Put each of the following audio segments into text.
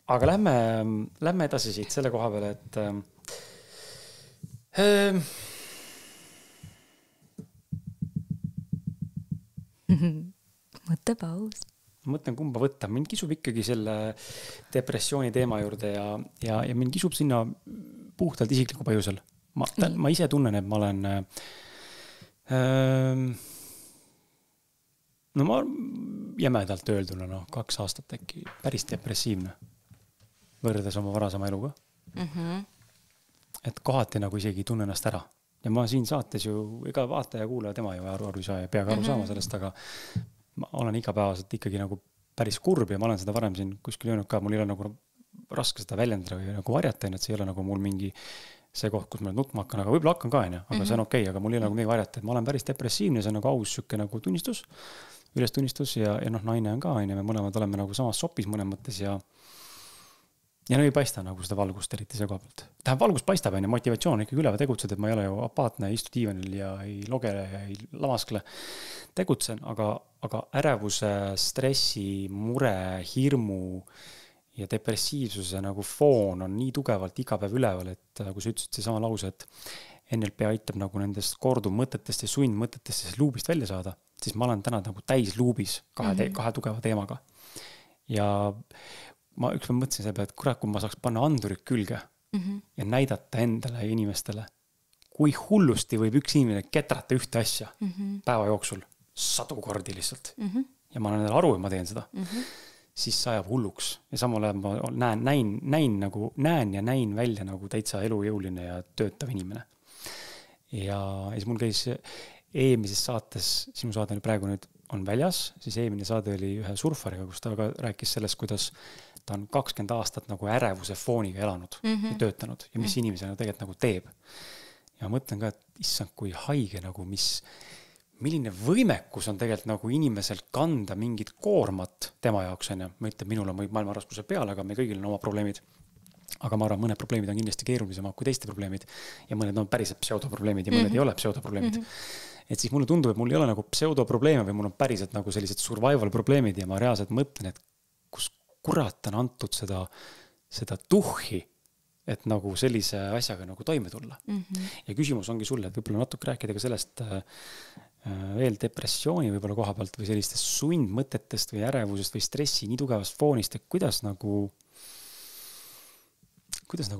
Aga lähme edasi siit selle koha peale, et mõttepaus. Mõtlen, kumba võtta. Mind kisub ikkagi selle depressiooni teema juurde ja mind kisub sinna puhtalt isikliku põhjusel. Ma ise tunnen, et ma olen no ma jämedalt öelduna 2 aastat äkki päris depressiivne võrreldes oma varasema eluga. Et kohati nagu isegi tunnen ennast ära. Ja ma siin saates ju iga vaataja kuulaja tema ju aru ei saa ja peagi aru saama sellest, aga ma olen igapäevaselt ikkagi nagu päris kurb ja ma olen seda varem siin kuskil öelnud ka, mul ei ole nagu raske seda väljendada või nagu varjata, et see ei ole nagu mul mingi see koht, kus ma nutma hakkan, aga võib-olla hakkan ka, aga see on okei, aga mul ei ole nagu midagi varjata, et ma olen päris depressiivne, see on nagu aus sükke nagu tunnistus, ülestunnistus ja naine on ka, me mõlemad oleme nagu samas sopis mõnes mõttes ja no ei paista nagu seda valgust eriti see koha pealt. Tähendab, valgust paistab, motivatsioon ikkagi üleval tegutsed, et ma ei ole ju apaatne, istu diivanil ja ei logele ja ei lamaskle. Tegutsen, aga ärevuse, stressi, mure, hirmu ja depressiivsuse nagu foon on nii tugevalt iga päev üleval, et kui sa ütlesid see sama lause, et NLP aitab nagu nendest korduvmõtetest ja sundmõtetest luubist välja saada, siis ma olen täna nagu täis luubis kahe tugeva teemaga. Ja ma ükspäev mõtlesin selle peale, et kurat, kui ma saaks panna andurid külge ja näidata endale ja inimestele, kui hullusti võib üks inimene ketrata ühte asja päeva jooksul 100 kordi lihtsalt. Ja ma olen aru, et ma teen seda. Siis sajab hulluks. Ja samal ajal ma näin välja nagu täitsa elujõuline ja töötav inimene. Ja siis mul käis eelmises saates, sinu saade oli praegu nüüd on väljas, siis eelmine saade oli ühe surfariga, kus ta rääkis sellest, kuidas ta on 20 aastat nagu ärevuse fooniga elanud ja töötanud ja mis inimesena tegelikult nagu teeb. Ja mõtlen ka, et issand, kui haige nagu milline võimekus on tegelikult nagu inimesel kanda mingit koormat tema jaoks on ja ma ütlen, minul on maailma raskuse peale, aga me kõigil on oma probleemid. Aga ma arvan, mõned probleemid on kindlasti keerulisemad kui teiste probleemid ja mõned on päriselt pseudoprobleemid ja mõned ei ole pseudoprobleemid. Et siis mulle tundub, et mul ei ole nagu pseudoprobleeme või mul on päriselt nagu sellised survival probleemid ja ma reaalselt mõtlen, et kus kurat on antud seda tuhhi, et nagu sellise asjaga nagu toime tulla. Ja küsimus ongi sulle, et võib-olla natuke rääkida ka sellest veel depressiooni võib-olla koha pealt või sellistest sundmõtetest või ärevusest või stressi nii tugevast foonist, et kuidas nagu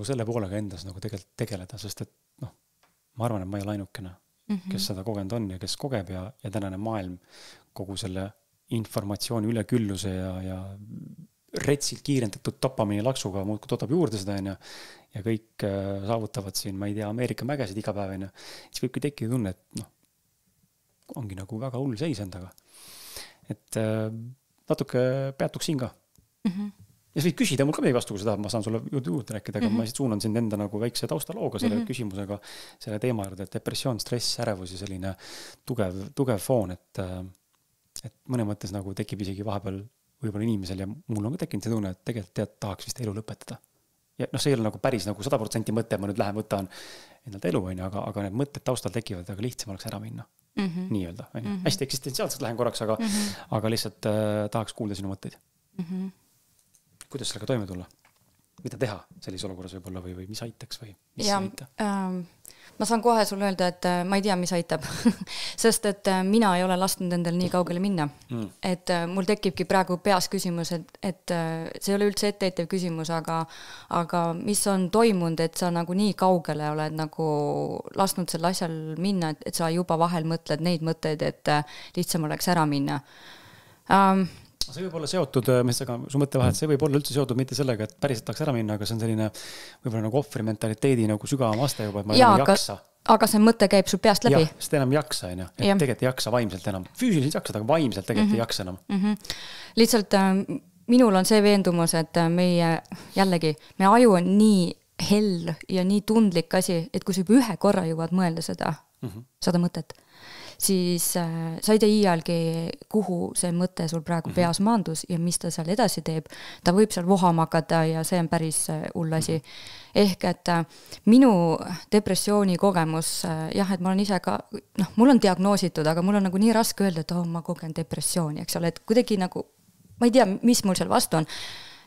selle poolega endas nagu tegelikult tegeleda, sest et ma arvan, et ma ei ole ainukene, kes seda kogenud on ja kes kogeb ja tänane maailm kogu selle informatsiooni ülekülluse ja retsilt kiirendatud dopamiini laksuga muudkui toodab juurde seda ja kõik saavutavad siin, ma ei tea, Ameerika mägesid iga päev, siis võibki tekkida tunne, et ongi nagu väga hull seis endaga. Et natuke peatuks siin ka. Ja sa võid küsida mul ka meie vastu, kui sa tahad, ma saan sulle juurde rääkida, aga ma suunan sind enda nagu väikse taustalooga selle küsimusega, selle teema juurde, et depressioon, stress, ärevus ja selline tugev foon, et mõne mõttes nagu tekib isegi vahepeal võib-olla inimesel ja mul on ka tekkinud see tunne, et tegelikult tahaks vist elu lõpetada. Ja see ei ole nagu päris nagu 100% mõte, ma nüüd lähen võtan endalt elu, aga need mõtted taustal tekivad, aga lihtsam oleks ära minna. Nii öelda. Hästi eksistentsiaalselt lähen korraks, aga lihtsalt tahaks kuulda sinu mõtteid. Kuidas sellega toime tulla? Mida teha sellise olukorras võib-olla või mis aitaks või mis aita? Ma saan kohe sulle öelda, et ma ei tea, mis aitab, sest et mina ei ole lasknud endal nii kaugele minna. Et mul tekibki praegu peas küsimus, et see ei ole üldse etteetev küsimus, aga mis on toimunud, et sa nagu nii kaugele oled nagu lasknud selle asjal minna, et sa juba vahel mõtled neid mõtteid, et lihtsam oleks ära minna. See võib olla seotud, su mõtte vahel, see võib olla üldse seotud mitte sellega, et päriselt tahaks ära minna, aga see on selline võib-olla nagu ohvri mentaliteedi nagu sügavam aste juba, et ma enam ei jaksa. Aga see mõte käib sul peast läbi. Jah, sest enam jaksa, et tegelikult ei jaksa vaimselt enam. Füüsiliselt jaksad, aga vaimselt tegelikult ei jaksa enam. Lihtsalt minul on see veendumus, et meie aju on nii hell ja nii tundlik asi, et kui sa juba ühe korra jõuad mõelda seda mõtet, siis sa ei tea iialgi, kuhu see mõte sul praegu peas maandus ja mis ta seal edasi teeb. Ta võib seal vohama hakata ja see on päris hull asi. Ehk et minu depressiooni kogemus, et ma olen ise ka, mul on diagnoositud, aga mul on nagu nii raske öelda, et ma kogen depressiooni, eks ole, et kuidagi nagu, ma ei tea, mis mul seal vastu on.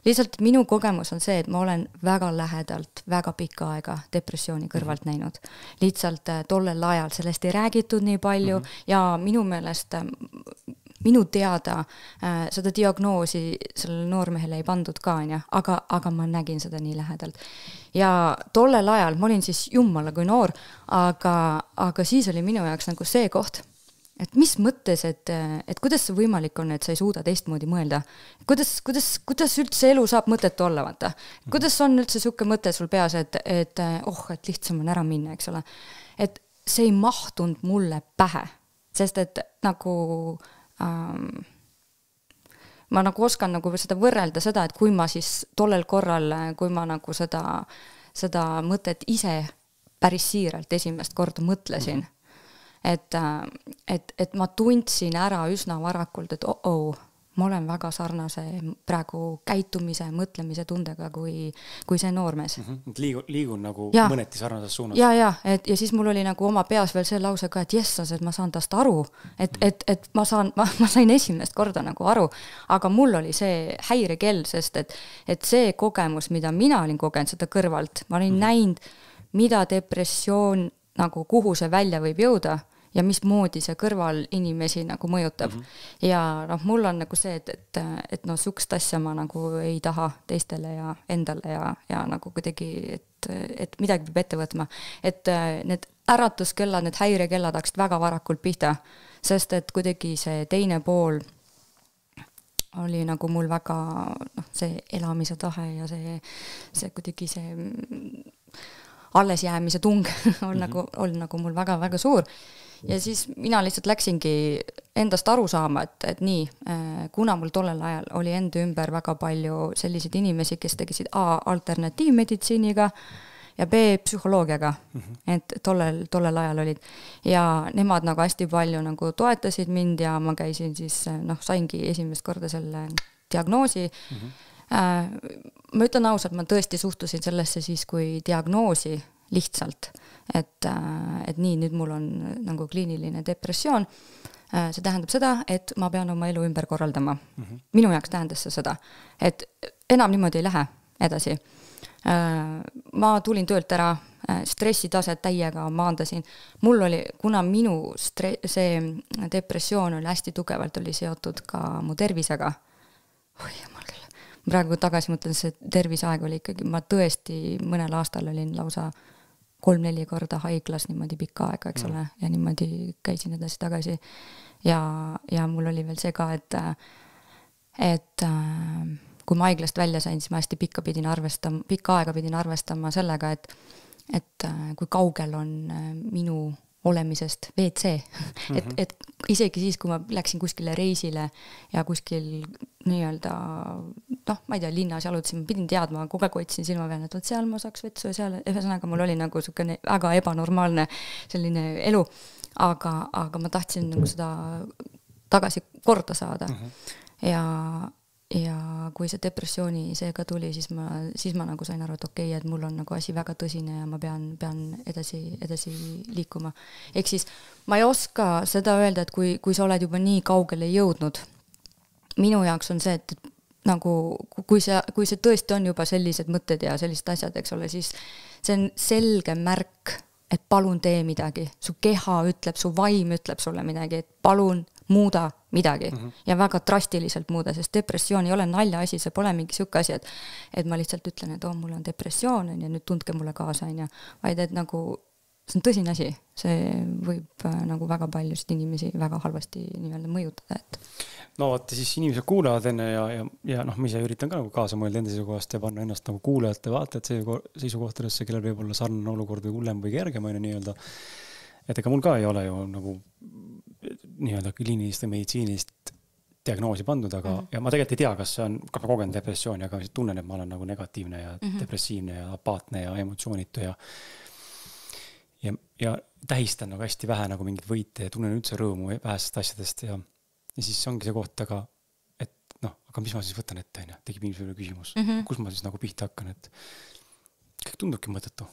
lihtsalt minu kogemus on see, et ma olen väga lähedalt, väga pikka aega depressiooni kõrvalt näinud. Lihtsalt tollel ajal sellest ei räägitud nii palju ja minu meelest minu teada seda diagnoosi sellele noormehele ei pandud ka, aga ma nägin seda nii lähedalt. Ja tollel ajal ma olin siis jummala kui noor, aga siis oli minu jaoks nagu see koht, et mis mõttes, et kuidas see võimalik on, et sa ei suuda teistmoodi mõelda. Kuidas üldse elu saab mõtet olla, vaata? Kuidas on üldse siuke mõte sul peas, et lihtsam on ära minna, eks ole. Et see ei mahtunud mulle pähe, sest et nagu ma nagu oskan nagu seda võrrelda seda, et kui ma siis tollel korral, kui ma nagu seda mõtet ise päris siiralt esimest korda mõtlesin, et ma tundsin ära üsna varakult, et ma olen väga sarnase praegu käitumise, mõtlemise tundega kui see noormees. Liigun nagu mõneti sarnases suunas. Ja siis mul oli nagu oma peas veel see lause ka, et jessas, et ma saan tast aru, et ma sain esimest korda nagu aru, aga mul oli see häirekell, sest et see kogemus, mida mina olin kogenud seda kõrvalt, ma olin näinud, mida depressioon nagu kuhu see välja võib jõuda ja mismoodi see kõrval inimesi nagu mõjutab. Ja mul on nagu see, et sukst asja ma nagu ei taha teistele ja endale ja nagu kuidagi, et midagi peab ette võtma. Et need äratuskellad, need häirekellad hakkasid väga varakult pihta, sest et kuidagi see teine pool oli nagu mul väga see elamise tahe ja see kuidagi see alles jäämise tung on nagu mul väga-väga suur. Ja siis mina lihtsalt läksingi endast aru saama, et nii, kuna mul tollel ajal oli enda ümber väga palju selliseid inimesi, kes tegisid A alternatiivmeditsiiniga ja B psühholoogiaga, et tollel ajal olid. Ja nemad nagu hästi palju nagu toetasid mind ja ma käisin siis, saingi esimest korda selle diagnoosi. Ma ütlen ausalt, ma tõesti suhtusin sellesse siis kui diagnoosi lihtsalt, et nii, nüüd mul on nagu kliiniline depressioon. See tähendab seda, et ma pean oma elu ümber korraldama. Minu jaoks tähendas see seda, et enam niimoodi ei lähe edasi. Ma tulin töölt ära, stressitaset täiega maandasin. Mul oli, kuna minu see depressioon oli hästi tugevalt oli seotud ka mu tervisega. Praegu tagasi mõtlen, see tervisaeg oli ikkagi, ma tõesti mõnel aastal olin lausa 3-4 korda haiglas niimoodi pikka aega, eks ole, ja niimoodi käisin edasi tagasi. Ja mul oli veel see ka, et kui ma haiglast välja sain, siis ma hästi pikka aega pidin arvestama sellega, et kui kaugel on minu olemisest WC. Et isegi siis, kui ma läksin kuskile reisile ja kuskil nii-öelda, ma ei tea, linnas jalutasin, ma pidin teadma, kogu aeg hoidsin silma peal, et seal ma saaks vetsu ja seal, ühesõnaga mul oli nagu selline väga ebanormaalne selline elu, aga ma tahtsin nagu seda tagasi korda saada. Ja kui see depressiooni seega tuli, siis ma nagu sain aru, et okei, et mul on nagu asi väga tõsine ja ma pean edasi liikuma. Ehk siis ma ei oska seda öelda, et kui sa oled juba nii kaugele jõudnud, minu jaoks on see, et nagu, kui see tõesti on juba sellised mõtted ja sellised asjad, eks ole, siis see on selge märk, et palun tee midagi. Su keha ütleb, su vaim ütleb sulle midagi, et palun muuda midagi ja väga drastiliselt muuda, sest depressioon ei ole nalja asi, see pole mingi siuke asi, et ma lihtsalt ütlen, et mul on depressioon ja nüüd tundke mulle kaasa, vaid et nagu see on tõsine asi, see võib nagu väga paljusid inimesi väga halvasti nii-öelda mõjutada, No vaata, siis inimesed kuulevad enne ja ma ise üritan ka nagu kaasa mõelda enda seisukohast ja panna ennast nagu kuulajate vaatajate seisukohtadesse, kellel võib olla sarnane olukord või hullem või kergem nii-öelda. Et ega mul ka ei ole ju nagu nii-öelda kliinilist või meditsiinist diagnoosi pandud, aga ja ma tegelikult ei tea, kas see on, ka ma kogen depressiooni, aga tunnen, et ma olen nagu negatiivne ja depressiivne ja apaatne ja emotsioonitu ja tähistan nagu hästi vähe nagu mingid võite ja tunnen üldse rõõmu vähestest asjadest ja siis ongi see koht, aga mis ma siis võtan ette, tekib inimesele küsimus, kus ma siis nagu pihta hakkan, et kõik tundubki mõttetu.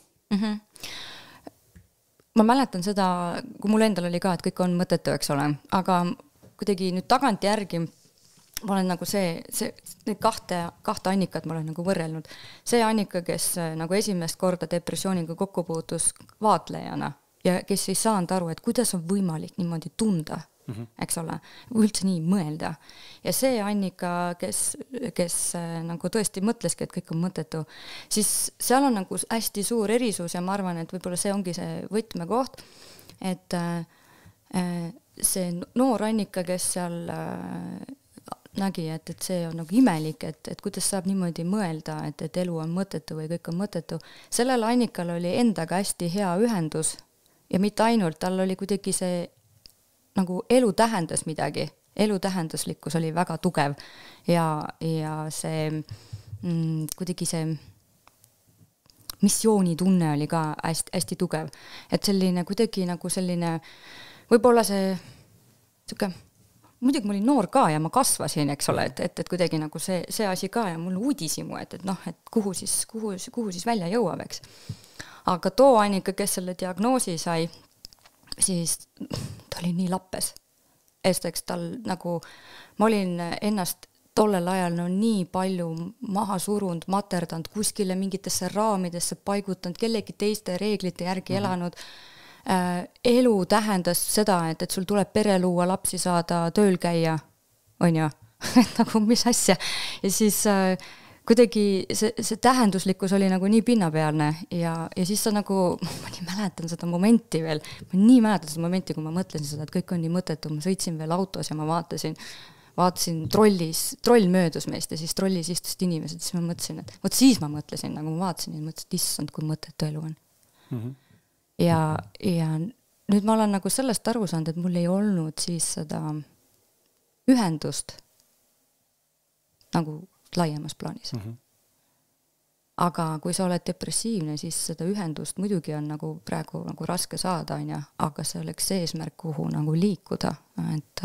Ma mäletan seda, kui mul endal oli ka, et kõik on mõttetu, eks ole, aga kuidagi nüüd tagant järgi ma olen nagu need kahte Annikat ma olen nagu võrrelnud. See Annika, kes nagu esimest korda depressiooniga kokku puutus vaatlejana ja kes ei saanud aru, et kuidas on võimalik niimoodi tunda, eks ole, üldse nii mõelda. Ja see Annika, kes nagu tõesti mõtleski, et kõik on mõttetu, siis seal on nagu hästi suur erisus ja ma arvan, et võib-olla see ongi see võtmekoht, et see noor Annika, kes seal nägi, et see on nagu imelik, et kuidas saab niimoodi mõelda, et elu on mõttetu või kõik on mõttetu. Sellel Annikal oli endaga hästi hea ühendus ja mitte ainult, tal oli kuidagi see nagu elu tähendas midagi, elu tähenduslikkus oli väga tugev ja see kuidagi see missioonitunne oli ka hästi, hästi tugev. Et selline kuidagi nagu selline, võib-olla see muidugi ma olin noor ka ja ma kasvasin, eks ole, et kuidagi nagu see asi ka ja mul uudisimu, et noh, et kuhu siis välja jõuab, eks. Aga too Annika, kes selle diagnoosi sai, siis ta oli nii lappes. Esiteks tal nagu, ma olin ennast tollel ajal nii palju maha surunud, materdanud, kuskile mingitesse raamidesse paigutanud, kellegi teiste reeglite järgi elanud. Elu tähendas seda, et sul tuleb pere luua, lapsi saada, tööl käia, on ju, nagu mis asja. Ja siis kuidagi see tähenduslikkus oli nagu nii pinnapealne ja siis sa nagu, ma nii mäletan seda momenti veel, ma nii mäletan seda momenti, kui ma mõtlesin seda, et kõik on nii mõttetu, ma sõitsin veel autos ja ma vaatasin troll möödus meist ja siis trollis istusid inimesed, siis ma mõtlesin, et vot siis ma mõtlesin, nagu ma vaatasin ja mõtlesin, et issand, kui mõttetu elu on. Ja nüüd ma olen nagu sellest aru saanud, et mul ei olnud siis seda ühendust nagu laiemas plaanis. Aga kui sa oled depressiivne, siis seda ühendust muidugi on nagu praegu nagu raske saada, aga see oleks see eesmärk, kuhu nagu liikuda, et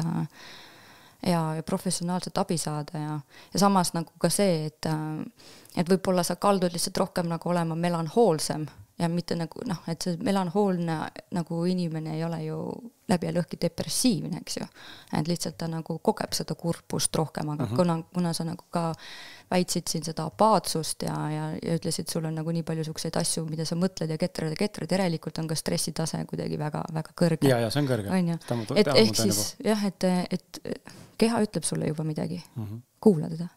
ja professionaalset abi saada ja samas nagu ka see, et võib-olla sa kaldud lihtsalt rohkem nagu olema melanhoolsem ja mitte nagu, et see melanhoolne nagu inimene ei ole ju läbi ja lõhki depressiivne, eks ju. Et lihtsalt ta nagu kogeb seda kurbust rohkem, aga kuna sa nagu ka väitsid siin seda apaatsust ja ütlesid, sul on nagu nii palju sukseid asju, mida sa mõtled ja ketrad, järelikult on ka stressitase kuidagi väga, väga kõrge. Ja see on kõrge. Et ehk siis, jah, et keha ütleb sulle juba midagi. Kuula teda.